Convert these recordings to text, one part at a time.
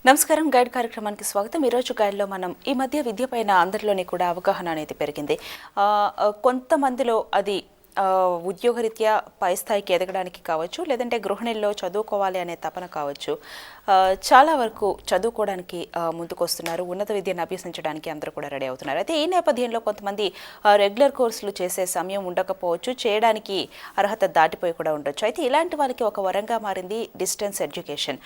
నమస్కారం. గైడ్ కార్యక్రమానికి స్వాగతం. ఈరోజు గైడ్లో మనం ఈ మధ్య విద్య పైన అందరిలోని కూడా అవగాహన అనేది పెరిగింది. కొంతమందిలో అది ఉద్యోగరీత్యా పై స్థాయికి ఎదగడానికి కావచ్చు, లేదంటే గృహిణుల్లో చదువుకోవాలి అనే తపన కావచ్చు. చాలా వరకు చదువుకోవడానికి ముందుకొస్తున్నారు, ఉన్నత విద్యను అభ్యసించడానికి అందరూ కూడా రెడీ అవుతున్నారు. అయితే ఈ నేపథ్యంలో కొంతమంది రెగ్యులర్ కోర్సులు చేసే సమయం ఉండకపోవచ్చు, చేయడానికి అర్హత దాటిపోయి కూడా ఉండొచ్చు. అయితే ఇలాంటి వాళ్ళకి ఒక వరంగా మారింది డిస్టెన్స్ ఎడ్యుకేషన్.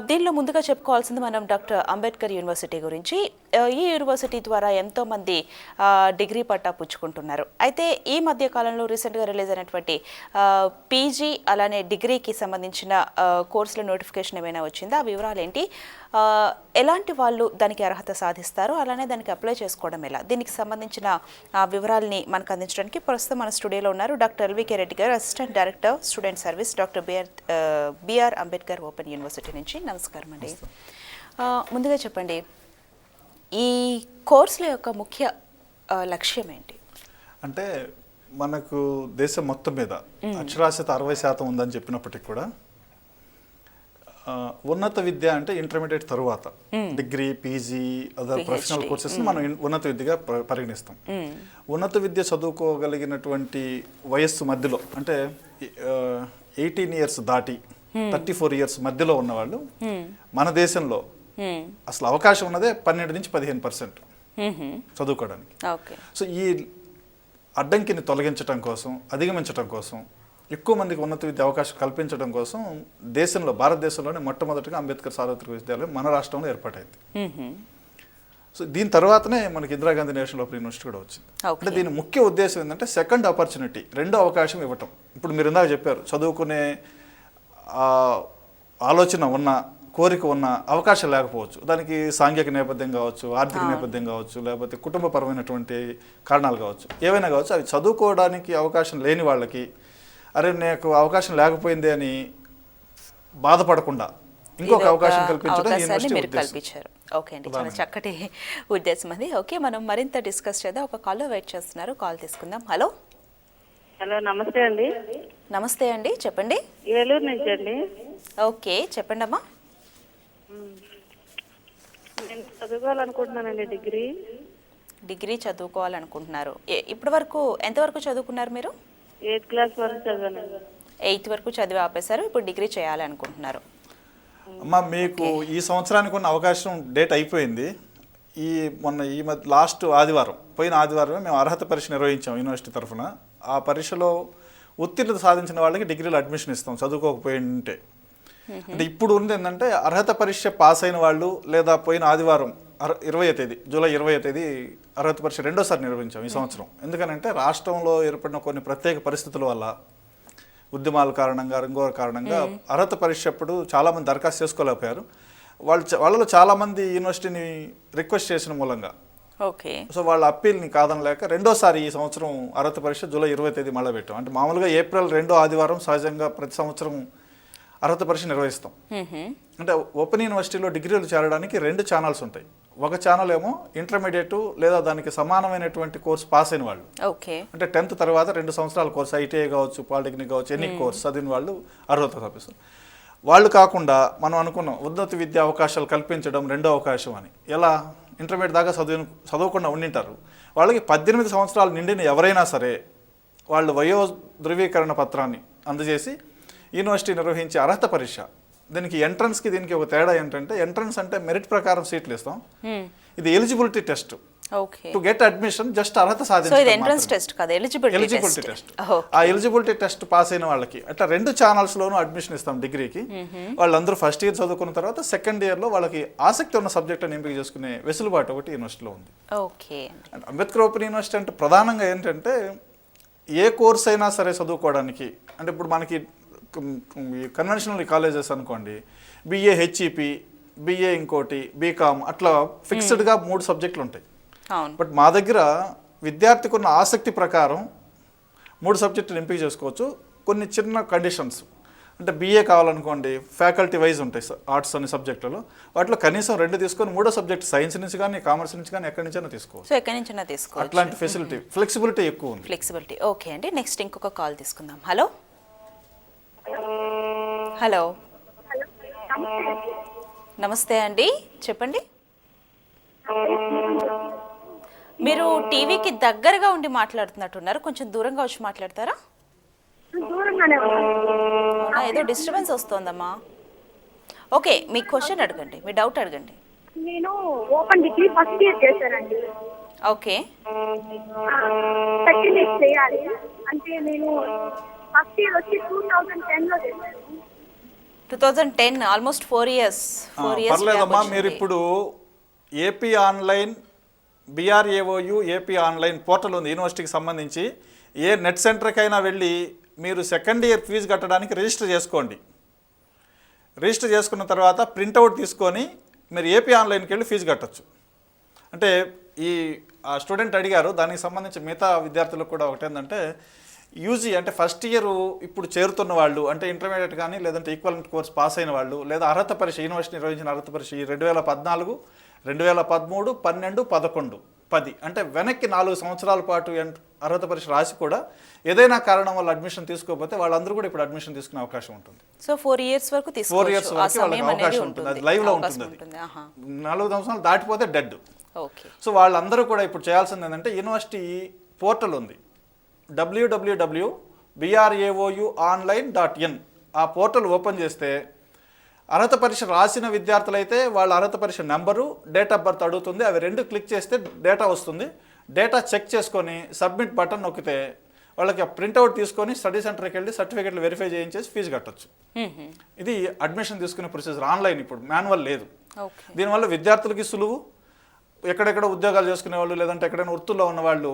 దీనిలో ముందుగా చెప్పుకోవాల్సింది మనం డాక్టర్ అంబేద్కర్ యూనివర్సిటీ గురించి. ఈ యూనివర్సిటీ ద్వారా ఎంతోమంది డిగ్రీ పట్టా పుచ్చుకుంటున్నారు. అయితే ఈ మధ్య కాలంలో రీసెంట్గా రిలీజ్ అయినటువంటి పీజీ అలానే డిగ్రీకి సంబంధించిన కోర్సుల నోటిఫికేషన్ ఏమైనా వచ్చిందా? ఆ వివరాలు ఏంటి, ఎలాంటి వాళ్ళు దానికి అర్హత సాధిస్తారు, అలానే దానికి అప్లై చేసుకోవడం ఎలా, దీనికి సంబంధించిన వివరాలని మనకు అందించడానికి ప్రస్తుతం మన స్టూడియోలో ఉన్నారు డాక్టర్ ఎల్వికే రెడ్డి గారు, assistant director student service, doctor BR Ambedkar open university నుంచి. నమస్కారం అండి. ముందుగా చెప్పండి, ఈ కోర్సుల యొక్క ముఖ్య లక్ష్యం ఏంటి? అంటే మనకు దేశం మొత్తం మీద అక్షరాస్యత 60% ఉందని చెప్పినప్పటికీ కూడా ఉన్నత విద్య అంటే ఇంటర్మీడియట్ తరువాత degree, PG, other professional courses మనం ఉన్నత విద్యగా పరిగణిస్తాం. ఉన్నత విద్య చదువుకోగలిగినటువంటి వయస్సు మధ్యలో అంటే 18 ఇయర్స్ దాటి 34 ఇయర్స్ మధ్యలో ఉన్నవాళ్ళు మన దేశంలో అసలు అవకాశం ఉన్నదే 12 నుంచి 15% చదువుకోవడానికి. సో ఈ అడ్డంకిని తొలగించడం కోసం, అధిగమించడం కోసం, ఎక్కువ మందికి ఉన్నత విద్య అవకాశం కల్పించడం కోసం దేశంలో, భారతదేశంలోనే మొట్టమొదటిగా అంబేద్కర్ సార్వత్రిక విశ్వవిద్యాలయం మన రాష్ట్రంలో ఏర్పాటైంది. సో దీని తర్వాతనే మనకి ఇందిరాగాంధీ నేషనల్ ఓపెన్ యూనివర్సిటీ కూడా వచ్చింది. అంటే దీని ముఖ్య ఉద్దేశం ఏంటంటే సెకండ్ ఆపర్చునిటీ, రెండో అవకాశం ఇవ్వటం. ఇప్పుడు మీరు ఇందాక చెప్పారు, చదువుకునే ఆలోచన ఉన్న, కోరిక ఉన్న, అవకాశం లేకపోవచ్చు. దానికి సాంఘిక నేపథ్యం కావచ్చు, ఆర్థిక నేపథ్యం కావచ్చు, లేకపోతే కుటుంబపరమైనటువంటి కారణాలు కావచ్చు, ఏవైనా కావచ్చు. అవి చదువుకోవడానికి అవకాశం లేని వాళ్ళకి, అరే నాకు అవకాశం లేకపోయింది అని బాధపడకుండా ఇంకొక అవకాశం కల్పించడం కల్పించారు. ఓకే అండి, చాలా చక్కటి ఉద్దేశం అది. ఓకే, మనం మరింత డిస్కస్ చేద్దాం. ఒక కాల్ వెయిట్ చేస్తున్నారు, కాల్ తీసుకుందాం. హలో. హలో, నమస్తే అండి. నమస్తే అండి, చెప్పండి. ఏలూరు నుంచి అండి. ఓకే, చెప్పండి అమ్మా. నేను చదువుకోవాలనుకుంటున్నానండి. డిగ్రీ చదువుకోవాలనుకుంటున్నారు. ఇప్పటి వరకు ఎంతవరకు చదువుకున్నారు మీరు? 8th క్లాస్ వరకు చదివాను. 8th వరకు చదివి ఆపేశారు, ఇప్పుడు డిగ్రీ చేయాలనుకుంటున్నారు. అమ్మా, మీకు ఈ సంవత్సరానికి ఉన్న అవకాశం డేట్ అయిపోయింది. ఈ లాస్ట్ ఆదివారం, పోయిన ఆదివారమే మేము అర్హత పరీక్ష నిర్వహించాం యూనివర్సిటీ తరఫున. ఆ పరీక్షలో ఉత్తీర్ణత సాధించిన వాళ్ళకి డిగ్రీలో అడ్మిషన్ ఇస్తాం, చదువుకోకపోయి ఉంటే. అంటే ఇప్పుడు ఉంది ఏంటంటే, అర్హత పరీక్ష పాస్ అయిన వాళ్ళు, లేదా పోయిన ఆదివారం 20వ తేదీ, జూలై 20వ తేదీ అర్హత పరీక్ష రెండోసారి నిర్వహించాం ఈ సంవత్సరం. ఎందుకనంటే రాష్ట్రంలో ఏర్పడిన కొన్ని ప్రత్యేక పరిస్థితుల వల్ల, ఉద్యమాల కారణంగా, ఇంకో కారణంగా అర్హత పరీక్ష అప్పుడు చాలామంది దరఖాస్తు చేసుకోలేకపోయారు. వాళ్ళలో చాలామంది యూనివర్సిటీని రిక్వెస్ట్ చేసిన మూలంగా, ఓకే, సో వాళ్ళ అప్పీల్ని కాదనలేక రెండోసారి ఈ సంవత్సరం అర్హత పరీక్ష జూలై 20వ తేదీ మళ్ళీ పెట్టాం. అంటే మామూలుగా ఏప్రిల్ 2వ ఆదివారం సహజంగా ప్రతి సంవత్సరం అర్హత పరీక్ష నిర్వహిస్తాం. అంటే ఓపెన్ యూనివర్సిటీలో డిగ్రీలు చేరడానికి 2 ఛానల్స్ ఉంటాయి. ఒక ఛానల్ ఏమో ఇంటర్మీడియట్ లేదా దానికి సమానమైనటువంటి కోర్సు పాస్ అయిన వాళ్ళు, అంటే 10th తర్వాత 2 సంవత్సరాల కోర్సు, ఐటీఐ కావచ్చు, పాలిటెక్నిక్ కావచ్చు, ఎన్ని కోర్సు చదివిన వాళ్ళు అర్హత సాధిస్తారు. వాళ్ళు కాకుండా మనం అనుకున్నాం ఉన్నత విద్యా అవకాశాలు కల్పించడం రెండో అవకాశం అని. ఎలా? ఇంటర్మీడియట్ దాకా చదవకుండా ఉండింటారు, వాళ్ళకి 18 సంవత్సరాలు నిండిన ఎవరైనా సరే వాళ్ళు వయో ధృవీకరణ పత్రాన్ని అందజేసి యూనివర్సిటీ నిర్వహించే అర్హత పరీక్ష, దీనికి ఎంట్రన్స్కి దీనికి ఒక తేడా ఏంటంటే, ఎంట్రన్స్ అంటే మెరిట్ ప్రకారం సీట్లు ఇస్తాం, ఇది eligibility test. To get admission just అర్హత సాధించడం, ఎలిజిబిలిటీ టెస్ట్. ఆ ఎలిజిబిలిటీ టెస్ట్ పాస్ అయిన వాళ్ళకి అట్లా 2 ఛానల్స్లోనూ అడ్మిషన్ ఇస్తాం డిగ్రీకి. వాళ్ళందరూ ఫస్ట్ ఇయర్ చదువుకున్న తర్వాత సెకండ్ ఇయర్లో వాళ్ళకి ఆసక్తి ఉన్న సబ్జెక్ట్ అని ఎంపిక చేసుకునే వెసులుబాటు ఒకటి యూనివర్సిటీలో ఉంది. అంబేద్కర్ ఓపెన్ యూనివర్సిటీ అంటే ప్రధానంగా ఏంటంటే, ఏ కోర్స్ అయినా సరే చదువుకోవడానికి, అంటే ఇప్పుడు మనకి కన్వెన్షనల్ కాలేజెస్ అనుకోండి, బిఏ హెచ్ఈపి, బిఏ ఇంకోటి, బీకామ్, అట్లా ఫిక్స్డ్గా 3 సబ్జెక్టులు ఉంటాయి. బట్ మా దగ్గర విద్యార్థికి ఉన్న ఆసక్తి ప్రకారం 3 సబ్జెక్టులు ఎంపిక చేసుకోవచ్చు. కొన్ని చిన్న కండిషన్స్, అంటే బిఏ కావాలనుకోండి, ఫ్యాకల్టీ వైజ్ ఉంటాయి ఆర్ట్స్ అనే సబ్జెక్టులలో, వాటిలో కనీసం 2 తీసుకొని 3వ సబ్జెక్ట్ సైన్స్ నుంచి కానీ, కామర్స్ నుంచి కానీ, ఎక్కడి నుంచైనా తీసుకోవచ్చు. అట్లాంటి ఫెసిలిటీ, ఫ్లెక్సిబిలిటీ ఎక్కువ ఉంది. ఓకే అండి, నెక్స్ట్ ఇంకొక కాల్ తీసుకుందాం. హలో. హలో, నమస్తే అండి, చెప్పండి. మీరు టీవీకి దగ్గరగా ఉండి మాట్లాడుతున్నట్టున్నారు, కొంచెం దూరంగా వచ్చి మాట్లాడతారా? దూరంగానే ఉన్నాను. అవునా, ఏదో డిస్టర్బెన్స్ వస్తోందమ్మా. ఓకే, మీ క్వశ్చన్ అడగండి, మీ డౌట్ అడగండి. నేను ఓపెన్ డిగ్రీ ఫస్ట్ ఇయర్ చేశానండి. ఓకే, సెకండ్ ఇయర్ చేయాలి అంటే నేను ఫస్ట్ ఇయర్ వచ్చి 2010లో చేశాను. 2010, ఆల్మోస్ట్ 4 years. పర్లేదమ్మా. మీరు ఇప్పుడు AP online BRAOU AP online portal ఉంది యూనివర్సిటీకి సంబంధించి. ఏ నెట్ సెంటర్కైనా వెళ్ళి మీరు సెకండ్ ఇయర్ ఫీజు కట్టడానికి రిజిస్టర్ చేసుకోండి. రిజిస్టర్ చేసుకున్న తర్వాత ప్రింట్అవుట్ తీసుకొని మీరు ఏపీ ఆన్లైన్కి వెళ్ళి ఫీజు కట్టచ్చు. అంటే ఈ స్టూడెంట్ అడిగారు, దానికి సంబంధించి మిగతా విద్యార్థులకు కూడా ఒకటి ఏంటంటే, యూజీ అంటే ఫస్ట్ ఇయర్ ఇప్పుడు చేరుతున్న వాళ్ళు, అంటే ఇంటర్మీడియట్ కానీ లేదంటే ఈక్వలెంట్ కోర్స్ పాస్ అయిన వాళ్ళు, లేదా అర్హత పరీక్ష యూనివర్సిటీ నిర్వహించిన అర్హత పరీక్ష 2014, 2013, 12, 11, 10 అంటే వెనక్కి 4 సంవత్సరాల పాటు అర్హత పరీక్ష రాసి కూడా ఏదైనా కారణం వల్ల అడ్మిషన్ తీసుకోకపోతే వాళ్ళందరూ కూడా ఇప్పుడు అడ్మిషన్ తీసుకునే అవకాశం ఉంటుంది. సో 4 years వరకు 4 years వరకు వాళ్ళకి అవకాశం ఉంటుంది. అది లైవ్లో ఉంటుంది. అది 4 సంవత్సరాలు దాటిపోతే డెడ్. ఓకే, సో వాళ్ళందరూ కూడా ఇప్పుడు చేయాల్సింది ఏంటంటే, యూనివర్సిటీ పోర్టల్ ఉంది www.braouonline.in. ఆ పోర్టల్ ఓపెన్ చేస్తే అర్హత పరీక్ష రాసిన విద్యార్థులైతే వాళ్ళ అర్హత పరీక్ష నెంబరు, డేట్ ఆఫ్ బర్త్ అడుగుతుంది. అవి 2 క్లిక్ చేస్తే డేటా వస్తుంది. డేటా చెక్ చేసుకొని సబ్మిట్ బటన్ నొక్కితే వాళ్ళకి ప్రింట్అవుట్ తీసుకొని స్టడీ సెంటర్కి వెళ్ళి సర్టిఫికెట్లు వెరిఫై చేయించేసి ఫీజు కట్టచ్చు. ఇది అడ్మిషన్ తీసుకునే ప్రొసీజర్. ఆన్లైన్, ఇప్పుడు మాన్యువల్ లేదు. దీనివల్ల విద్యార్థులకి సులువు. ఎక్కడెక్కడ ఉద్యోగాలు చేసుకునే వాళ్ళు లేదంటే ఎక్కడైనా వృత్తుల్లో ఉన్నవాళ్ళు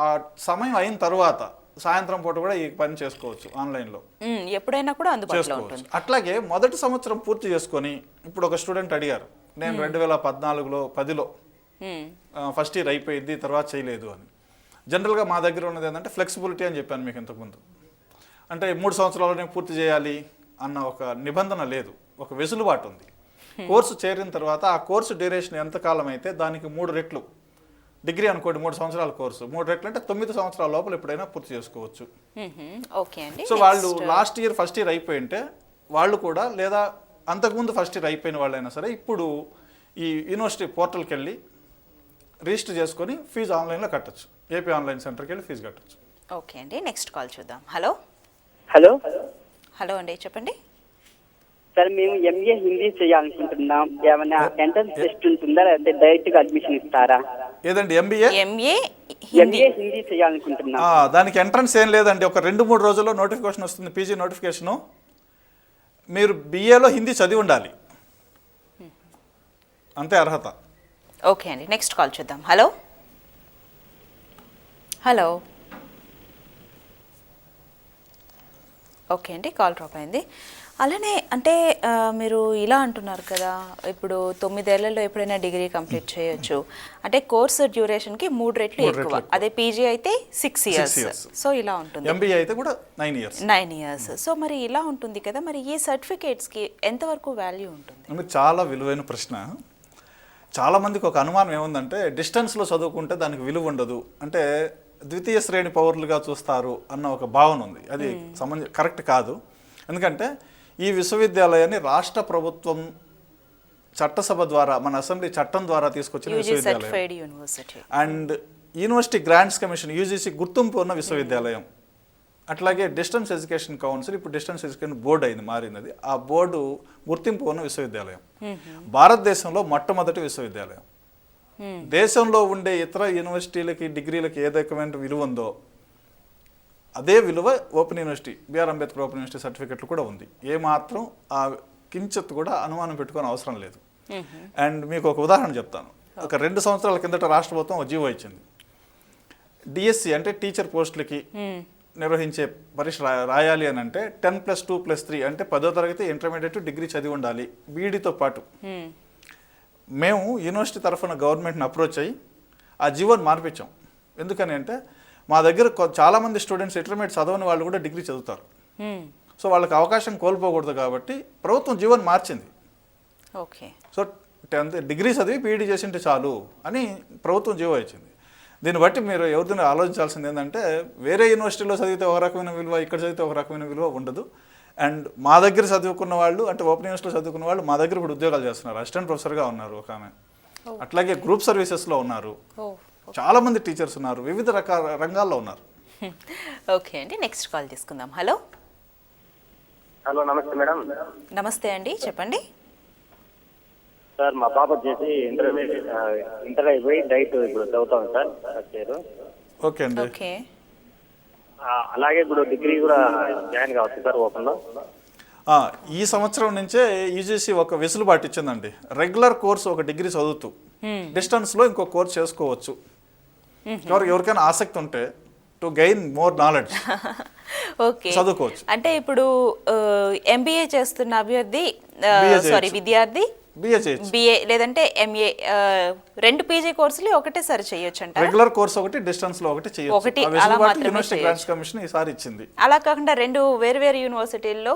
ఆ సమయం అయిన తర్వాత సాయంత్రం పూట కూడా ఈ పని చేసుకోవచ్చు. ఆన్లైన్లో ఎప్పుడైనా కూడా అందుబాటులో ఉంటుంది. అట్లాగే మొదటి సంవత్సరం పూర్తి చేసుకొని, ఇప్పుడు ఒక స్టూడెంట్ అడిగారు, నేను 2014లో 10లో ఫస్ట్ ఇయర్ అయిపోయింది, తర్వాత చేయలేదు అని. జనరల్గా మా దగ్గర ఉన్నది ఏంటంటే ఫ్లెక్సిబిలిటీ అని చెప్పాను మీకు ఇంతకుముందు. అంటే 3 సంవత్సరాలనే పూర్తి చేయాలి అన్న ఒక నిబంధన లేదు, ఒక వెసులుబాటు ఉంది. కోర్సు చేరిన తర్వాత ఆ కోర్సు డ్యూరేషన్ ఎంతకాలం అయితే దానికి 3 రెట్లు. డిగ్రీ అనుకోండి 3 సంవత్సరాల కోర్సు, 3 రెట్లు అంటే 9 సంవత్సరాల లోపల ఎప్పుడైనా పూర్తి చేసుకోవచ్చు. ఓకే అండి. సో వాళ్ళు లాస్ట్ ఇయర్ ఫస్ట్ ఇయర్ అయిపోయి ఉంటే వాళ్ళు కూడా, లేదా అంతకుముందు ఫస్ట్ ఇయర్ అయిపోయిన వాళ్ళైనా సరే, ఇప్పుడు ఈ యూనివర్సిటీ పోర్టల్కి వెళ్ళి రిజిస్టర్ చేసుకొని ఫీజు ఆన్లైన్లో కట్టచ్చు. ఏపీ ఆన్లైన్ సెంటర్కి వెళ్ళి ఫీజు కట్టచ్చు. ఓకే అండి, నెక్స్ట్ కాల్ చూద్దాం. హలో హలో హలో అండి, చెప్పండి. సార్, మేము ఎంఏ హిందీ చేయాలనుకుంటున్నాం. ఏమైనా ఎంట్రన్స్ టెస్ట్ ఉంటుందా, లేదంటే డైరెక్ట్ గా అడ్మిషన్ ఇస్తారా? ఏదండి ఎంఏ హిందీ హిందీ చేయాలనుకుంటున్నాం. దానికి ఎంట్రన్స్ ఏం లేదండి. ఒక 2-3 రోజుల్లో నోటిఫికేషన్ వస్తుంది, పీజీ నోటిఫికేషను. మీరు BAలో హిందీ చదివి ఉండాలి, అంతే అర్హత. ఓకే అండి, నెక్స్ట్ కాల్ చూద్దాం. హలో హలో ఓకే అండి, కాల్ డ్రాప్ అయింది. అలానే అంటే మీరు ఇలా అంటున్నారు కదా, ఇప్పుడు 9 ఏళ్లలో ఎప్పుడైనా డిగ్రీ కంప్లీట్ చేయొచ్చు అంటే కోర్సు డ్యూరేషన్కి 3 రెట్లు ఎక్కువ. అదే పీజీ అయితే 6 years. సో ఇలా ఉంటుంది. MBA అయితే కూడా 9 years. సో మరి ఇలా ఉంటుంది కదా, మరి ఈ సర్టిఫికేట్స్కి ఎంతవరకు వాల్యూ ఉంటుంది? చాలా విలువైన ప్రశ్న. చాలామందికి ఒక అనుమానం ఏముందంటే, డిస్టెన్స్లో చదువుకుంటే దానికి విలువ ఉండదు, అంటే ద్వితీయ శ్రేణి పౌరులుగా చూస్తారు అన్న ఒక భావన ఉంది. అది కరెక్ట్ కాదు. ఎందుకంటే ఈ విశ్వవిద్యాలయాన్ని రాష్ట్ర ప్రభుత్వం చట్టసభ ద్వారా, మన అసెంబ్లీ చట్టం ద్వారా తీసుకొచ్చిన విశ్వవిద్యాలయం. And university grants commission UGC గుర్తింపు ఉన్న విశ్వవిద్యాలయం. అట్లాగే డిస్టెన్స్ ఎడ్యుకేషన్ కౌన్సిల్, ఇప్పుడు డిస్టెన్స్ ఎడ్యుకేషన్ బోర్డు అయింది, మారినది. ఆ బోర్డు గుర్తింపు ఉన్న విశ్వవిద్యాలయం. భారతదేశంలో మొట్టమొదటి విశ్వవిద్యాలయం. దేశంలో ఉండే ఇతర యూనివర్సిటీలకి, డిగ్రీలకి ఏ రకమైన విలువ ఉందో అదే విలువ open university, BR Ambedkar open university సర్టిఫికెట్లు కూడా ఉంది. ఏమాత్రం ఆ కించెత్తు కూడా అనుమానం పెట్టుకోని అవసరం లేదు. అండ్ మీకు ఒక ఉదాహరణ చెప్తాను. ఒక 2 సంవత్సరాల కిందట రాష్ట్ర ప్రభుత్వం ఒక జీవో ఇచ్చింది. DSC అంటే టీచర్ పోస్టులకి నిర్వహించే పరీక్ష రాయాలి అని అంటే 10+2+3 అంటే 10వ తరగతి, ఇంటర్మీడియట్, డిగ్రీ చదివి ఉండాలి బీఈడీతో పాటు. మేము యూనివర్సిటీ తరఫున గవర్నమెంట్ని అప్రోచ్ అయ్యి ఆ జీవోని మార్పించాం. ఎందుకని అంటే మా దగ్గర చాలామంది స్టూడెంట్స్ ఇంటర్మీడియట్ చదవని వాళ్ళు కూడా డిగ్రీ చదువుతారు. సో వాళ్ళకి అవకాశం కోల్పోకూడదు కాబట్టి ప్రభుత్వం జీవోని మార్చింది. ఓకే, సో 10th డిగ్రీ చదివి పీఈడీ చేసింటే చాలు అని ప్రభుత్వం జీవో ఇచ్చింది. దీన్ని బట్టి మీరు ఎవరిదైనా ఆలోచించాల్సింది ఏంటంటే, వేరే యూనివర్సిటీలో చదివితే ఒక రకమైన విలువ, ఇక్కడ చదివితే ఒక రకమైన విలువ ఉండదు. అండ్ మా దగ్గర చదువుకున్న వాళ్ళు అంటే ఓపెన్ యూనివర్సిటీలో చదువుకున్న వాళ్ళు మా దగ్గర ఇప్పుడు ఉద్యోగాలు చేస్తున్నారు. అసిస్టెంట్ ప్రొఫెసర్గా ఉన్నారు ఒక ఆమె, అట్లాగే గ్రూప్ సర్వీసెస్లో ఉన్నారు, ఓ చాలామంది టీచర్స్ ఉన్నారు, వివిధ రకాల రంగాల్లో ఉన్నారు. ఓకే అండి, నెక్స్ట్ కాల్ తీసుకుందాం. హలో హలో నమస్తే మేడం. నమస్తే అండి, చెప్పండి. సార్ మా పాప వచ్చేసి ఇంటర్ అయిపోయి డైట్ ఇప్పుడు చదువుతాం సార్ ఫస్ట్ ఇయర్. ఓకే అండి. ఓకే, అలాగే ఇప్పుడు డిగ్రీ కూడా జాయిన్ కావచ్చు సార్ ఓపెన్లో. ఈ సంవత్సరం నుంచే యూజీసీ ఒక వెసులుబాటు ఇచ్చిందండి. రెగ్యులర్ కోర్స్ ఒక డిగ్రీ చదువుతూ డిస్టెన్స్లో ఇంకో కోర్స్ చేసుకోవచ్చు. ఎవరికైనా ఆసక్తి ఉంటే to gain more knowledge okay చదువుకోవచ్చు. అంటే ఇప్పుడు ఎంబీఏ చేస్తున్న అభ్యర్థి BA చేయొచ్చు. విద్యార్థి బిఏ చేయొచ్చు. బిఏ లేదంటే ఎంఏ రెండు పీజీ కోర్సులు ఒకటేసారి చేయొచ్చు అంట. రెగ్యులర్ కోర్స్ ఒకటి, డిస్టెన్స్ లో ఒకటి చేయొచ్చు. ఒకటి, ఆ వెసులుబాటు అలా మాత్రమే యూనివర్సిటీ గ్రాంట్స్ కమిషన్ ఈసారి ఇచ్చింది. అలా కాకుండా రెండు వేరు వేరు యూనివర్సిటీల్లో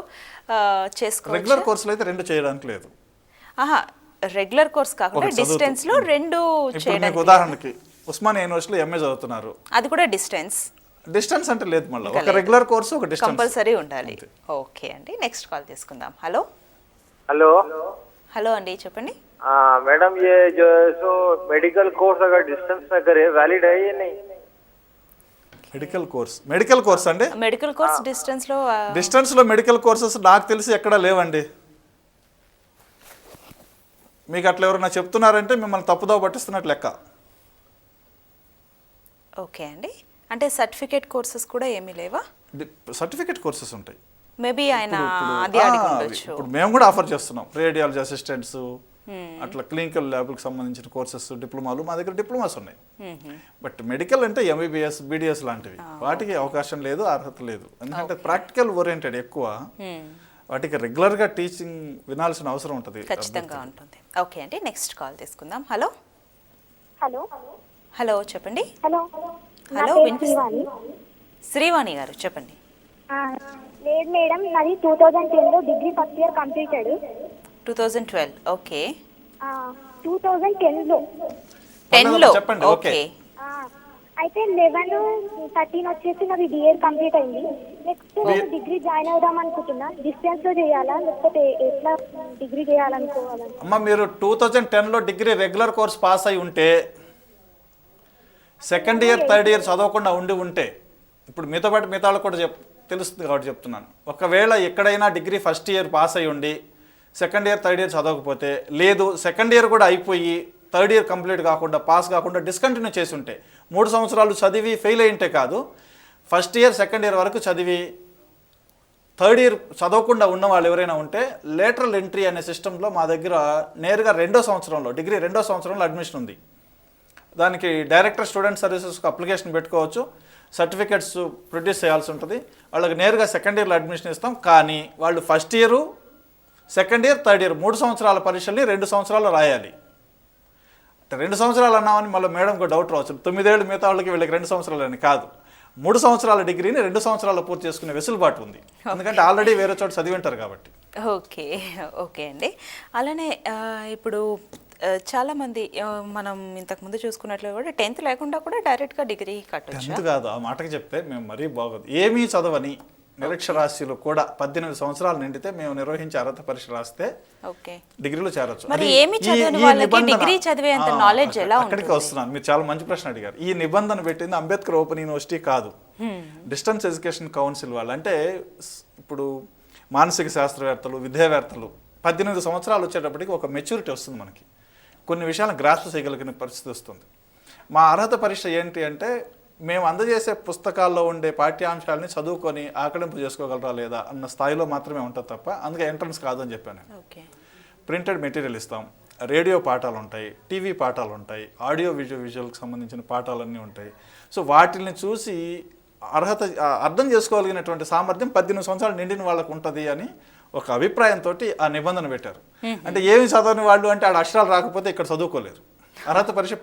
చేసుకోవచ్చు. రెగ్యులర్ కోర్సులు అయితే రెండు చేయడానికి లేదు. ఆహా, రెగ్యులర్ కోర్స్ కాకుండా ఒకటి చదువుతూ. డిస్టెన్స్ లో రెండు ఇప్పుడు మీకు చేయడానికి. ఉదాహరణకి ఉస్మానియా యూనివర్సిటీలో ఎంఏ చదువుతున్నారు, అది కూడా డిస్టెన్స్ డిస్టెన్స్ అంటే లేదు, మళ్ళీ ఒక రెగ్యులర్ కోర్సు ఒక డిస్టెన్స్ కంపల్సరీ ఉండాలి. ఓకే అండి, నెక్స్ట్ కాల్ తీసుకుందాం. హలో हेलो హలో అండి, చెప్పండి. मैडम, ये जो सो मेडिकल कोर्स अगर डिस्टेंस में करे वैलिड है या नहीं? మెడికల్ కోర్స్ అండి. మెడికల్ కోర్స్ డిస్టెన్స్ లో డిస్టెన్స్ లో మెడికల్ కోర్సెస్ నాకు తెలిసి ఎక్కడా లేవండి. మీకు అట్లా ఎవరైనా చెప్తున్నారంటే మిమ్మల్ని తప్పుదో పట్టిస్తున్నట్టు లెక్క. ఓకే అండి, అంటే సర్టిఫికేట్ కోర్సెస్ కూడా ఏమీ లేవా? సర్టిఫికేట్ కోర్సెస్ ఉంటాయి. మేబీ ఆయన అది ఆ, అడిగి ఉండొచ్చు. ఇప్పుడు మేము కూడా ఆఫర్ చేస్తున్నాం. రేడియాలజీ అసిస్టెంట్స్, అట్లా క్లినికల్ ల్యాబ్కి సంబంధించిన కోర్సెస్, డిప్లొమాలు, మా దగ్గర డిప్లొమాస్ ఉన్నాయి. బట్ మెడికల్ అంటే ఎంబీబీఎస్, బీడీఎస్ లాంటివి, వాటికి అవకాశం లేదు, అర్హత లేదు. ఎందుకంటే ప్రాక్టికల్ ఓరియంటెడ్ ఎక్కువ, వాటికి రెగ్యులర్గా టీచింగ్ వినాల్సిన అవసరం ఉంటుంది. ఖచ్చితంగా ఉంటుంది. ఓకే అండి, నెక్స్ట్ కాల్ తీసుకుందాం. హలో హలో హలో, చెప్పండి. హలో హలో, వినిపిస్తుంది. శ్రీవాణి గారు చెప్పండి. లేదు మేడం, నాది 2010లో degree first year completed. 2012. Okay, 2010లో 10లో. చెప్పండి. ఓకే. ఓకే, అయితే 11, 13 వచ్చేసి నాది డిఏ కంప్లీట్ అయింది. నెక్స్ట్ నేను డిగ్రీ జాయిన్ అవుదాం అనుకుంటున్నా. డిస్టెన్స్ లో చేయాలా లేకపోతే ఎట్లా డిగ్రీ చేయాలనుకోవాలా? అమ్మ, మీరు 2010లో డిగ్రీ రెగ్యులర్ కోర్స్ పాస్ అయి ఉంటే, సెకండ్ ఇయర్ థర్డ్ ఇయర్ చదవకుండా ఉంటే, ఇప్పుడు మీతో పాటు మిగతా వాళ్ళకు కూడా తెలుస్తుంది కాబట్టి చెప్తున్నాను. ఒకవేళ ఎక్కడైనా డిగ్రీ ఫస్ట్ ఇయర్ పాస్ అయి ఉండి సెకండ్ ఇయర్ థర్డ్ ఇయర్ చదవకపోతే, లేదు సెకండ్ ఇయర్ కూడా అయిపోయి థర్డ్ ఇయర్ కంప్లీట్ కాకుండా పాస్ కాకుండా డిస్కంటిన్యూ చేసి ఉంటే, 3 సంవత్సరాలు చదివి ఫెయిల్ అయి ఉంటే కాదు, ఫస్ట్ ఇయర్ సెకండ్ ఇయర్ వరకు చదివి థర్డ్ ఇయర్ చదవకుండా ఉన్న వాళ్ళు ఎవరైనా ఉంటే, లేటరల్ ఎంట్రీ అనే సిస్టంలో మా దగ్గర నేరుగా డిగ్రీ రెండో సంవత్సరంలో అడ్మిషన్ ఉంది. దానికి డైరెక్టర్ స్టూడెంట్ సర్వీసెస్కి అప్లికేషన్ పెట్టుకోవచ్చు, సర్టిఫికెట్స్ ప్రొడ్యూస్ చేయాల్సి ఉంటుంది. వాళ్ళకి నేరుగా సెకండ్ ఇయర్లో అడ్మిషన్ ఇస్తాం. కానీ వాళ్ళు first year, second year, third year 3 సంవత్సరాల పరీక్షల్ని 2 సంవత్సరాలు రాయాలి. 2 సంవత్సరాలు అన్నామని మళ్ళీ మేడంకు డౌట్ రావచ్చు, 9 ఏళ్ళు మిగతా వాళ్ళకి వీళ్ళకి 2 సంవత్సరాలు అని కాదు. 3 సంవత్సరాల డిగ్రీని 2 సంవత్సరాలు పూర్తి చేసుకునే వెసులుబాటు ఉంది. ఎందుకంటే ఆల్రెడీ వేరే చోట చదివి ఉంటారు కాబట్టి. ఓకే ఓకే అండి. అలానే ఇప్పుడు చాలామంది మనం ఇంతకుముందు చూసుకున్నట్లు కూడా 10th లేకుండా కూడా డైరెక్ట్గా డిగ్రీ కట్టొచ్చు. 10th కాదు, ఆ మాటకి చెప్తే మేము మరీ బాగోదు. ఏమీ చదవని నిరక్షరాస్యులు కూడా 18 సంవత్సరాలు నిండితే మేము నిర్వహించే అర్హత పరీక్ష రాస్తే ఓకే డిగ్రీలో చేరొచ్చు. మరి ఏమీ చదవని వాళ్ళకి డిగ్రీ చదివేంత నాలెడ్జ్ ఎలా ఉంటుంది? అక్కడికి వస్తున్నాను. మీరు చాలా మంచి ప్రశ్న అడిగారు. ఈ నిబంధన పెట్టింది అంబేద్కర్ ఓపెన్ యూనివర్సిటీ కాదు, డిస్టెన్స్ ఎడ్యుకేషన్ కౌన్సిల్ వాళ్ళు. అంటే ఇప్పుడు మానసిక శాస్త్రవేత్తలు, విద్యావేత్తలు 18 సంవత్సరాలు వచ్చేటప్పటికి ఒక మెచ్యూరిటీ వస్తుంది, మనకి కొన్ని విషయాలను గ్రాస్ప్ చేయగలిగిన పరిస్థితి వస్తుంది. మా అర్హత పరీక్ష ఏంటి అంటే, మేము అందజేసే పుస్తకాల్లో ఉండే పాఠ్యాంశాలని చదువుకొని ఆకలింపు చేసుకోగలరా లేదా అన్న స్థాయిలో మాత్రమే ఉంటుంది తప్ప, అందుకే ఎంట్రన్స్ కాదని చెప్పాను. ఓకే, ప్రింటెడ్ మెటీరియల్ ఇస్తాం, రేడియో పాఠాలు ఉంటాయి, టీవీ పాఠాలు ఉంటాయి, ఆడియో విజువల్కి సంబంధించిన పాఠాలన్నీ ఉంటాయి. సో వాటిని చూసి అర్థం చేసుకోగలిగినటువంటి సామర్థ్యం 18 సంవత్సరాలు నిండిన వాళ్ళకు ఉంటుంది అని ఒక అభిప్రాయంతో ఆ నిబంధన పెట్టారు. అంటే ఏమి చదవని వాళ్ళు అంటే ఆడ అక్షరాలు రాకపోతే ఇక్కడ చదువుకోలేరు, అర్హత పరీక్ష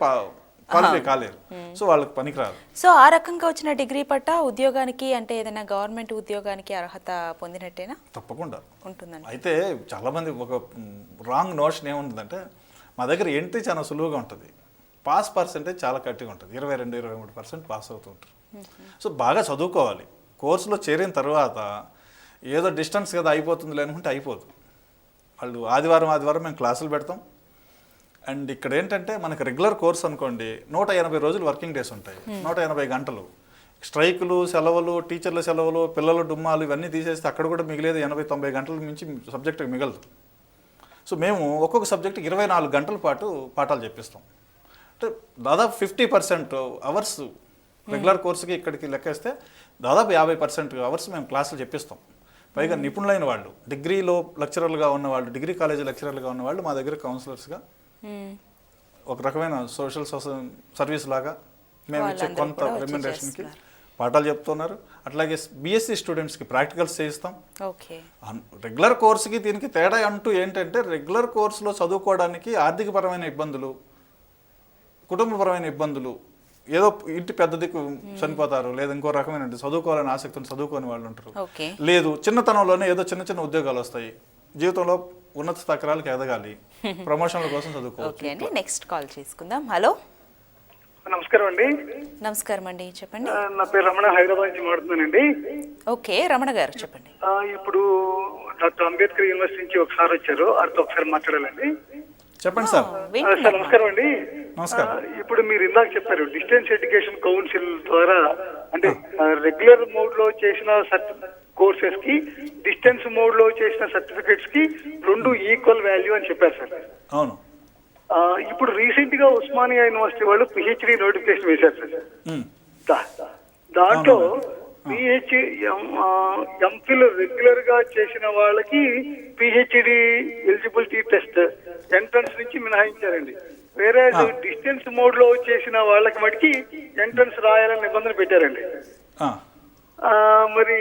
క్వాలిఫై కాలేరు, సో వాళ్ళకి పనికిరాదు. సో ఆ రకంగా వచ్చిన డిగ్రీ పట్ట ఉద్యోగానికి, అంటే ఏదైనా గవర్నమెంట్ ఉద్యోగానికి అర్హత పొందినట్టేనా? తప్పకుండా ఉంటుందండి. అయితే చాలామంది ఒక రాంగ్ నోషన్ ఏముంటుందంటే, మా దగ్గర ఎంట్రీ చాలా సులువుగా ఉంటుంది, పాస్ పర్సెంటేజ్ చాలా గట్టిగా ఉంటుంది, 22-23% పాస్ అవుతుంటారు. సో బాగా చదువుకోవాలి. కోర్సులో చేరిన తర్వాత ఏదో డిస్టెన్స్ కదా అయిపోతుంది అనుకుంటే అయిపోదు. వాళ్ళు ఆదివారం మేము క్లాసులు పెడతాం. అండ్ ఇక్కడ ఏంటంటే మనకి రెగ్యులర్ కోర్స్ అనుకోండి 180 రోజులు వర్కింగ్ డేస్ ఉంటాయి, 180 గంటలు. స్ట్రైకులు, సెలవులు, టీచర్ల సెలవులు, పిల్లల డుమ్మాలు ఇవన్నీ తీసేస్తే అక్కడ కూడా మిగిలేదు 80-90 గంటల మించి సబ్జెక్టుకి మిగలదు. సో మేము ఒక్కొక్క సబ్జెక్టుకి 24 గంటల పాటు పాఠాలు చెప్పిస్తాం. అంటే దాదాపు 50% అవర్స్ రెగ్యులర్ కోర్సుకి ఇక్కడికి లెక్కేస్తే దాదాపు 50% అవర్స్ మేము క్లాసులు చెప్పిస్తాం. పైగా నిపుణులైన వాళ్ళు, డిగ్రీలో లెక్చరర్లుగా ఉన్నవాళ్ళు, డిగ్రీ కాలేజీ లెక్చరర్లుగా ఉన్నవాళ్ళు మా దగ్గర కౌన్సిలర్స్గా ఒక రకమైన సోషల్ సర్వీస్ లాగా మేము ఇచ్చే కొంత రెమ్యునరేషన్కి పాఠాలు చెప్తున్నారు. అట్లాగే బీఎస్సీ స్టూడెంట్స్కి ప్రాక్టికల్స్ చేయిస్తాం. ఓకే. రెగ్యులర్ కోర్సుకి దీనికి తేడా అంటూ ఏంటంటే రెగ్యులర్ కోర్సులో చదువుకోవడానికి ఆర్థికపరమైన ఇబ్బందులు, కుటుంబపరమైన ఇబ్బందులు, ఏదో ఇంటి పెద్ద దిక్కు చనిపోతారు, లేదా ఇంకో రకమైన చదువుకోవాలని ఆసక్తిని చదువుకోని వాళ్ళు ఉంటారు, లేదు చిన్నతనంలోనే ఏదో చిన్న చిన్న ఉద్యోగాలు వస్తాయి, జీవితంలో ఉన్నత స్థాయికి ఎదగాలి, ప్రమోషన్ల కోసం చదువుకోవచ్చు. నెక్స్ట్ కాల్ చేసుకుందాం. హలో, నమస్కారం అండి. నమస్కారం అండి, చెప్పండి. నా పేరు రమణ, హైదరాబాద్ నుంచి మాట్లాడుతున్నానండి. ఓకే, రమణ గారు చెప్పండి. ఇప్పుడు డాక్టర్ అంబేద్కర్ యూనివర్సిటీ నుంచి ఒకసారి వచ్చారు, వారితో ఒకసారి మాట్లాడాలండి. చెప్పండి సార్. సార్ నమస్కారం అండి. నమస్కారం. ఇప్పుడు మీరు ఇందాక చెప్పారు డిస్టెన్స్ ఎడ్యుకేషన్ కౌన్సిల్ ద్వారా అంటే రెగ్యులర్ మోడ్ లో చేసిన కోర్సెస్ కి డిస్టెన్స్ మోడ్ లో చేసిన సర్టిఫికెట్స్ కి రెండు ఈక్వల్ వాల్యూ అని చెప్పారు సార్. అవును. ఇప్పుడు రీసెంట్ గా ఉస్మానియా యూనివర్సిటీ వాళ్ళు పిహెచ్డి నోటిఫికేషన్ వేశారు సార్. దాంట్లో ఎంఫిల్ రెగ్యులర్ గా చేసిన వాళ్ళకి పిహెచ్డి ఎలిజిబిలిటీ టెస్ట్ ఎంట్రన్స్ నుంచి మినహాయించారండి. వేరే డిస్టెన్స్ మోడ్ లో చేసిన వాళ్ళకి మటుకి ఎంట్రన్స్ రాయాలని నిబంధన పెట్టారండి. మరి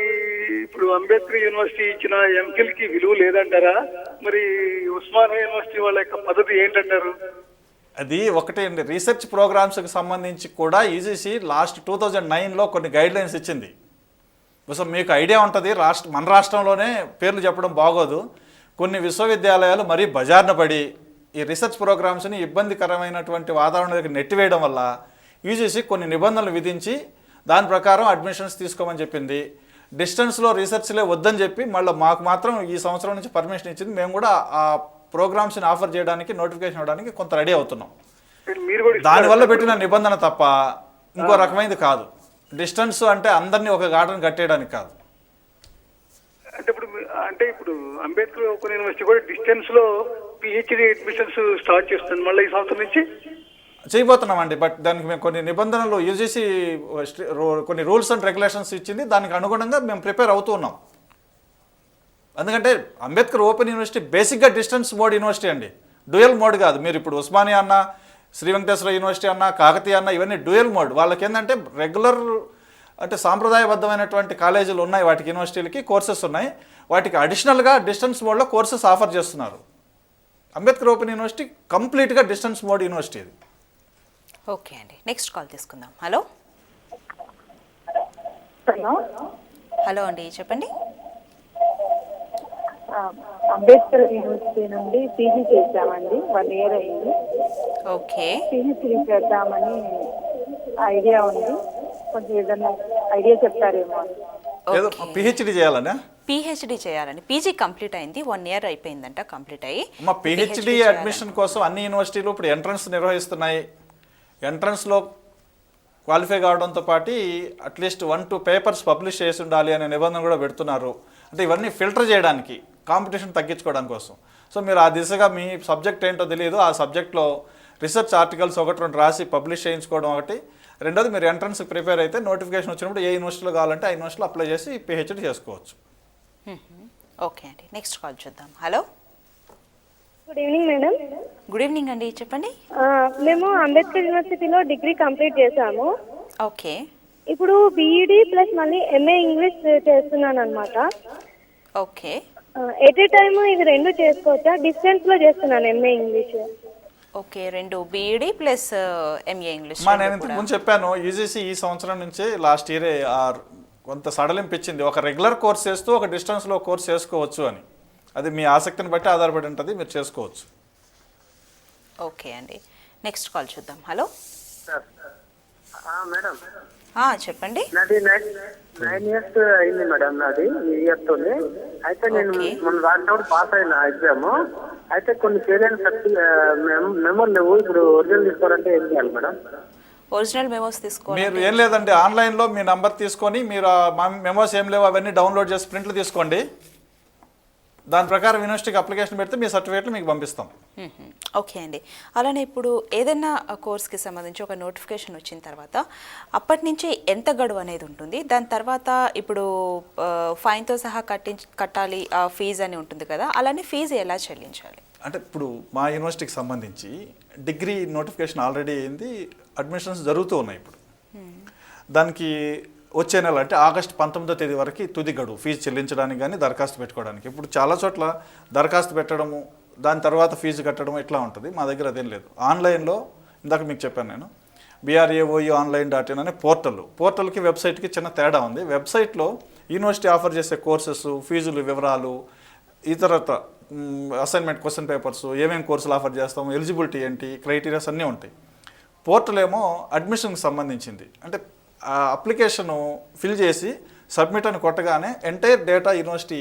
ఇప్పుడు అంబేద్కర్ యూనివర్సిటీ ఇచ్చిన ఎంఫిల్ కి విలువ లేదంటారా? మరి ఉస్మానియా యూనివర్సిటీ వాళ్ళ యొక్క పద్ధతి ఏంటంటారు? అది ఒకటే అండి, రీసెర్చ్ ప్రోగ్రామ్స్కి సంబంధించి కూడా యూజీసీ లాస్ట్ 2009లో కొన్ని గైడ్ లైన్స్ ఇచ్చింది. సో మీకు ఐడియా ఉంటుంది, మన రాష్ట్రంలోనే పేర్లు చెప్పడం బాగోదు, కొన్ని విశ్వవిద్యాలయాలు మరీ బజార్న పడి ఈ రీసెర్చ్ ప్రోగ్రామ్స్ని ఇబ్బందికరమైనటువంటి వాతావరణానికి నెట్టివేయడం వల్ల యూజీసీ కొన్ని నిబంధనలు విధించి దాని ప్రకారం అడ్మిషన్స్ తీసుకోమని చెప్పింది. డిస్టెన్స్లో రీసెర్చ్లే వద్దని చెప్పి మళ్ళీ మాకు మాత్రం ఈ సంవత్సరం నుంచి పర్మిషన్ ఇచ్చింది. మేము కూడా ఆ ప్రోగ్రామ్స్ని ఆఫర్ చేయడానికి, నోటిఫికేషన్ ఇవ్వడానికి కొంత రెడీ అవుతున్నాం. దానివల్ల పెట్టిన నిబంధన తప్ప ఇంకో రకమైనది కాదు. డిస్టెన్స్ అంటే అందరినీ ఒక గార్డెన్ కట్టేయడానికి కాదు. అంటే ఇప్పుడు అంబేద్కర్ ఓపెన్ యూనివర్సిటీ కూడా డిస్టెన్స్ లో పిహెచ్డి అడ్మిషన్స్ స్టార్ట్ చేస్తుంది మళ్ళీ ఈ సంవత్సరం నుంచి చేయబోతున్నామండి. బట్ దానికి మేము కొన్ని నిబంధనలు యూజీసీ కొన్ని రూల్స్ అండ్ రెగ్యులేషన్స్ ఇచ్చింది, దానికి అనుగుణంగా మేము ప్రిపేర్ అవుతూ ఉన్నాం. ఎందుకంటే అంబేద్కర్ ఓపెన్ యూనివర్సిటీ బేసిక్గా డిస్టెన్స్ మోడ్ యూనివర్సిటీ అండి, డ్యూయల్ మోడ్ కాదు. మీరు ఇప్పుడు ఉస్మానియా అన్న, శ్రీ వెంకటేశ్వర యూనివర్సిటీ అన్న, కాకతీయ అన్న, ఇవన్నీ డ్యూయల్ మోడ్. వాళ్ళకి ఏంటంటే రెగ్యులర్ అంటే సాంప్రదాయబద్ధమైనటువంటి కాలేజీలు ఉన్నాయి, వాటికి యూనివర్సిటీలకి కోర్సెస్ ఉన్నాయి, వాటికి అడిషనల్గా డిస్టెన్స్ మోడ్లో కోర్సెస్ ఆఫర్ చేస్తున్నారు. అంబేద్కర్ ఓపెన్ యూనివర్సిటీ కంప్లీట్గా డిస్టెన్స్ మోడ్ యూనివర్సిటీ ఇది. ఓకే అండి, నెక్స్ట్ కాల్ తీసుకుందాం. హలో. హలో అండి, చెప్పండి. అంబేద్కర్ యూనివర్సిటీ నుండి పీజీ చేశామండి, 1 year అయింది. ఓకే. పీహెచ్డీ చేద్దామని ఐడియా ఉంది, కొంచెం ఏదన్నా ఐడియా చెప్తారేమో. పిహెచ్డి చేయాలనా? పిహెచ్డి చేయాలని. పీజీ కంప్లీట్ అయింది, 1 year అయిపోయిందంట కంప్లీట్ అయ్యి. మా పిహెచ్డి అడ్మిషన్ కోసం అన్ని యూనివర్సిటీలు ఇప్పుడు ఎంట్రన్స్ నిర్వహిస్తున్నాయి. ఎంట్రన్స్లో క్వాలిఫై కావడంతో పాటు అట్లీస్ట్ 1-2 పేపర్స్ పబ్లిష్ చేసి ఉండాలి అనే నిబంధన కూడా పెడుతున్నారు. అంటే ఇవన్నీ ఫిల్టర్ చేయడానికి, కాంపిటీషన్ తగ్గించుకోవడం కోసం. సో మీరు ఆ దిశగా మీ సబ్జెక్ట్ ఏంటో తెలియదు, ఆ సబ్జెక్ట్లో రీసెర్చ్ ఆర్టికల్స్ 1-2 రాసి పబ్లిష్ చేయించుకోవడం ఒకటి. రెండోది మీరు ఎంట్రన్స్కి ప్రిపేర్ అయితే నోటిఫికేషన్ వచ్చినప్పుడు ఏ యూనివర్సిటీలో కావాలంటే ఆ యూనివర్సిటీలో అప్లై చేసి పిహెచ్డి చేసుకోవచ్చు. ఓకే అండి, నెక్స్ట్ కాల్ చూద్దాం. Hello. Good evening madam. Good evening అండి, చెప్పండి. మేము అంబేద్కర్ యూనివర్సిటీలో డిగ్రీ కంప్లీట్ చేశాము. ఓకే. ఇప్పుడు బీఈడి ప్లస్ మళ్ళీ ఎంఏ ఇంగ్లీష్ చేస్తున్నాను అనమాట. ఓకే. ఎట్ ఏ టైమ్ ఇవి రెండు చేసుకోవచ్చా? డిస్టెన్స్ లో చేస్తున్నాను MA English. Okay, 2 BEd plus MA English. నేను ఇంతకు ముందు చెప్పాను, యూజీసీ ఈ సంవత్సరం నుంచి లాస్ట్ ఇయరే కొంత సడలింపు ఇచ్చింది. ఒక రెగ్యులర్ కోర్స్ చేస్తూ ఒక డిస్టెన్స్లో కోర్స్ చేసుకోవచ్చు అని. అది మీ ఆసక్తిని బట్టి ఆధారపడి ఉంటుంది, మీరు చేసుకోవచ్చు. ఓకే అండి, నెక్స్ట్ కాల్ చూద్దాం. హలో. మేడం. చెప్పండి. నాది 9 ఇయర్స్ అయింది మేడం, నాది ఈ ఇయర్ తోనే. అయితే నేను Okay. మొన్న రాసినప్పుడు పాస్ అయిన ఎగ్జామ్. అయితే కొన్ని ఫెయిల్ అయిన మెమోలు లేవు. ఇప్పుడు ఒరిజినల్ తీసుకోవాలంటే ఏం చేయాలి మేడం? ఒరిజినల్ మెమోస్ తీసుకోవాలి. మీరు ఏం లేదండి, ఆన్లైన్లో మీ నంబర్ తీసుకొని మీరు మెమోస్ ఏం లేవు అవన్నీ డౌన్లోడ్ చేసి ప్రింట్లు తీసుకోండి. దాని ప్రకారం యూనివర్సిటీకి అప్లికేషన్ పెడితే మీ సర్టిఫికేట్లు మీకు పంపిస్తాం. ఓకే అండి. అలానే ఇప్పుడు ఏదైనా కోర్స్కి సంబంధించి ఒక నోటిఫికేషన్ వచ్చిన తర్వాత అప్పటి నుంచి ఎంత గడువు అనేది ఉంటుంది, దాని తర్వాత ఇప్పుడు ఫైన్తో సహా కట్టాలి ఫీజు అని ఉంటుంది కదా, అలానే ఫీజు ఎలా చెల్లించాలి? అంటే ఇప్పుడు మా యూనివర్సిటీకి సంబంధించి డిగ్రీ నోటిఫికేషన్ ఆల్రెడీ అయింది, అడ్మిషన్స్ జరుగుతూ ఉన్నాయి ఇప్పుడు. దానికి వచ్చే నెల అంటే ఆగస్టు 19వ తేదీ వరకు తుది గడువు ఫీజు చెల్లించడానికి కానీ దరఖాస్తు పెట్టుకోవడానికి. ఇప్పుడు చాలా చోట్ల దరఖాస్తు పెట్టడము, దాని తర్వాత ఫీజు కట్టడం ఇట్లా ఉంటుంది. మా దగ్గర అదేం లేదు. ఆన్లైన్లో ఇందాక మీకు చెప్పాను నేను, BRAOE-online.in అనే పోర్టల్కి వెబ్సైట్కి చిన్న తేడా ఉంది. వెబ్సైట్లో యూనివర్సిటీ ఆఫర్ చేసే కోర్సెస్, ఫీజులు వివరాలు, ఇతరత అసైన్మెంట్ క్వశ్చన్ పేపర్స్, ఏమేమి కోర్సులు ఆఫర్ చేస్తాము, ఎలిజిబిలిటీ ఏంటి, క్రైటీరియాస్ అన్నీ ఉంటాయి. పోర్టల్ ఏమో అడ్మిషన్కి సంబంధించింది. అంటే అప్లికేషను ఫిల్ చేసి సబ్మిట్ అని కొట్టగానే ఎంటైర్ డేటా యూనివర్సిటీ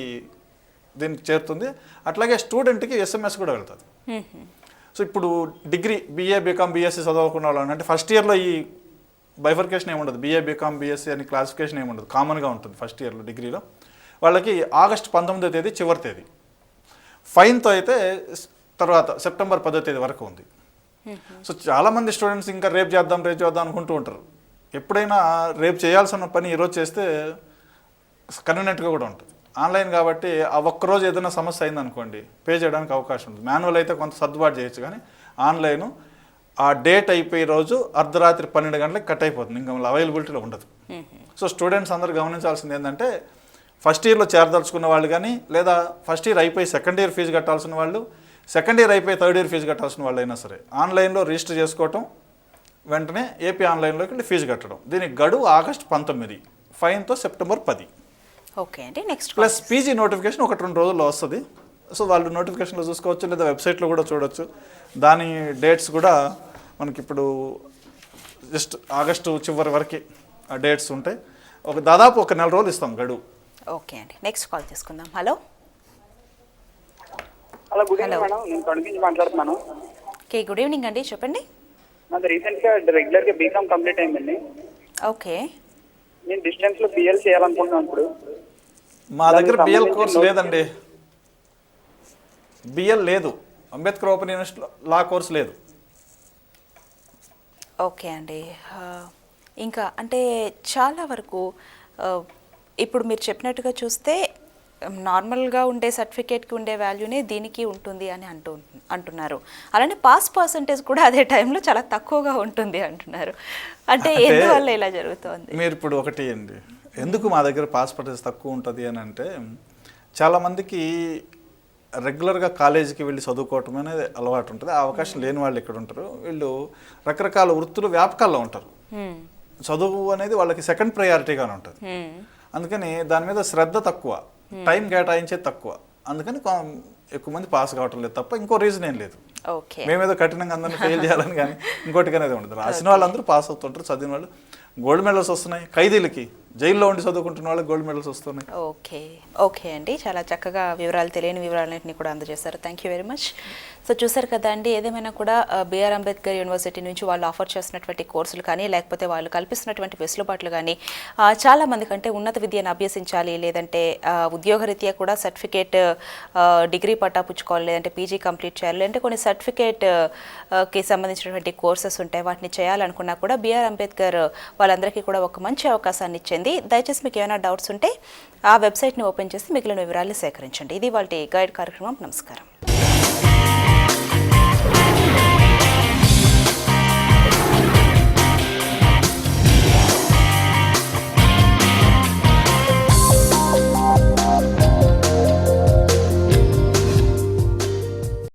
దీనికి చేరుతుంది. అట్లాగే స్టూడెంట్కి SMS కూడా వెళ్తుంది. సో ఇప్పుడు డిగ్రీ BA BCom BSc చదువుకున్న వాళ్ళు అంటే ఫస్ట్ ఇయర్లో ఈ బైఫర్కేషన్ ఏముండదు, BA BCom BSc అని క్లాసిఫికేషన్ ఏముండదు, కామన్గా ఉంటుంది ఫస్ట్ ఇయర్లో డిగ్రీలో. వాళ్ళకి ఆగస్టు 19వ తేదీ చివరి తేదీ. ఫైన్తో అయితే తర్వాత సెప్టెంబర్ 10వ తేదీ వరకు ఉంది. సో చాలామంది స్టూడెంట్స్ ఇంకా రేపు చేద్దాం అనుకుంటూ ఉంటారు. ఎప్పుడైనా రేపు చేయాల్సిన పని ఈరోజు చేస్తే కన్వీనియంట్గా కూడా ఉంటుంది. ఆన్లైన్ కాబట్టి ఆ ఒక్కరోజు ఏదైనా సమస్య అయిందనుకోండి పే చేయడానికి అవకాశం ఉంది. మాన్యువల్ అయితే కొంత సర్దుబాటు చేయొచ్చు, కానీ ఆన్లైన్ ఆ డేట్ అయిపోయే రోజు అర్ధరాత్రి 12 గంటలకు కట్ అయిపోతుంది, ఇంకా అవైలబిలిటీలో ఉండదు. సో స్టూడెంట్స్ అందరూ గమనించాల్సింది ఏంటంటే ఫస్ట్ ఇయర్లో చేరదలుచుకున్న వాళ్ళు కానీ, లేదా ఫస్ట్ ఇయర్ అయిపోయి సెకండ్ ఇయర్ ఫీజు కట్టాల్సిన వాళ్ళు, సెకండ్ ఇయర్ అయిపోయి థర్డ్ ఇయర్ ఫీజు కట్టాల్సిన వాళ్ళు అయినా సరే ఆన్లైన్లో రిజిస్టర్ చేసుకోవటం, వెంటనే AP ఆన్లైన్లోకి వెళ్ళి ఫీజు కట్టడం. దీనికి గడువు ఆగస్టు 19, ఫైన్తో సెప్టెంబర్ 10. ఓకే అండి. నెక్స్ట్ ప్లస్ PG నోటిఫికేషన్ 1-2 రోజుల్లో వస్తుంది. సో వాళ్ళు నోటిఫికేషన్లో చూసుకోవచ్చు, లేదా వెబ్సైట్లో కూడా చూడవచ్చు. దాని డేట్స్ కూడా మనకి ఇప్పుడు జస్ట్ ఆగస్టు చివరి వరకు ఆ డేట్స్ ఉంటాయి. దాదాపు 1 నెల రోజులు ఇస్తాం గడువు. ఓకే అండి. నెక్స్ట్ కాల్ తీసుకుందాం. Hello. Hello, good evening madam. నేను తణుకు నుంచి మాట్లాడుతున్నాను. ఓకే, గుడ్ ఈవినింగ్ అండి, చెప్పండి. నాకు రీసెంట్గా రెగ్యులర్గా BCom కంప్లీట్ అయిందండి. ఓకే. నేను డిస్టెన్స్లో BL చేయాలనుకుంటున్నాను. ఇప్పుడు మా దగ్గర BL కోర్స్ లేదండి. BL లేదు, అంబేద్కర్ ఓపెన్ యూనివర్సిటీలో లా కోర్స్ లేదు. ఓకే అండి. ఇంకా అంటే చాలా వరకు ఇప్పుడు మీరు చెప్పినట్టుగా చూస్తే నార్మల్గా ఉండే సర్టిఫికేట్కి ఉండే వాల్యూనే దీనికి ఉంటుంది అని అంటున్నారు. అలానే పాస్ పర్సంటేజ్ కూడా అదే టైంలో చాలా తక్కువగా ఉంటుంది అంటున్నారు. అంటే ఎందువల్ల ఇలా జరుగుతుంది? మీరు ఇప్పుడు ఒకటి అండి, ఎందుకు మా దగ్గర పాస్ పర్సంటేజ్ తక్కువ ఉంటుంది అని అంటే, చాలామందికి రెగ్యులర్గా కాలేజీకి వెళ్ళి చదువుకోవటం అనేది అలవాటు ఉంటుంది. ఆ అవకాశం లేని వాళ్ళు ఇక్కడ ఉంటారు. వీళ్ళు రకరకాల వృత్తులు వ్యాపకాల్లో ఉంటారు. చదువు అనేది వాళ్ళకి సెకండ్ ప్రయారిటీగానే ఉంటుంది. అందుకని దాని మీద శ్రద్ధ తక్కువ, టైం కేటాయించేది తక్కువ. అందుకని ఎక్కువ మంది పాస్ కావటం లేదు తప్ప ఇంకో రీజన్ ఏం లేదు. మేమేదో కఠినంగా అందరినీ ఫెయిల్ చేయాలని కానీ ఇంకోటిగానే అనేది ఉండదు. రాసిన వాళ్ళందరూ పాస్ అవుతుంటారు, చదివిన వాళ్ళు గోల్డ్ మెడల్స్ వస్తున్నాయి. ఖైదీలకి జైల్లో ఉండి చదువుకుంటున్న వాళ్ళకి గోల్డ్ మెడల్స్ వస్తున్నాయి. ఓకే అండి, చాలా చక్కగా తెలియని వివరాలన్నింటినీ కూడా అందజేశారు. Thank you very much. So చూసారు కదా అండి, ఏదేమైనా కూడా BR అంబేద్కర్ యూనివర్సిటీ నుంచి వాళ్ళు ఆఫర్ చేస్తున్నటువంటి కోర్సులు కానీ, లేకపోతే వాళ్ళు కల్పిస్తున్నటువంటి వెసులుబాట్లు కానీ చాలా మంది కంటే ఉన్నత విద్యను అభ్యసించాలి, లేదంటే ఉద్యోగరీత్యా కూడా సర్టిఫికేట్ డిగ్రీ పట్టా పుచ్చుకోవాలి, లేదంటే PG కంప్లీట్ చేయాలి, లేదంటే కొన్ని సర్టిఫికేట్కి సంబంధించినటువంటి కోర్సెస్ ఉంటాయి, వాటిని చేయాలనుకున్నా కూడా BR అంబేద్కర్ వాళ్ళందరికీ కూడా ఒక మంచి అవకాశాన్ని ఇచ్చింది. దయచేసి మీకు ఏమైనా డౌట్స్ ఉంటే ఆ వెబ్సైట్ని ఓపెన్ చేసి మిగిలిన వివరాలు సేకరించండి. ఇది వాళ్ళ గైడ్ కార్యక్రమం. నమస్కారం.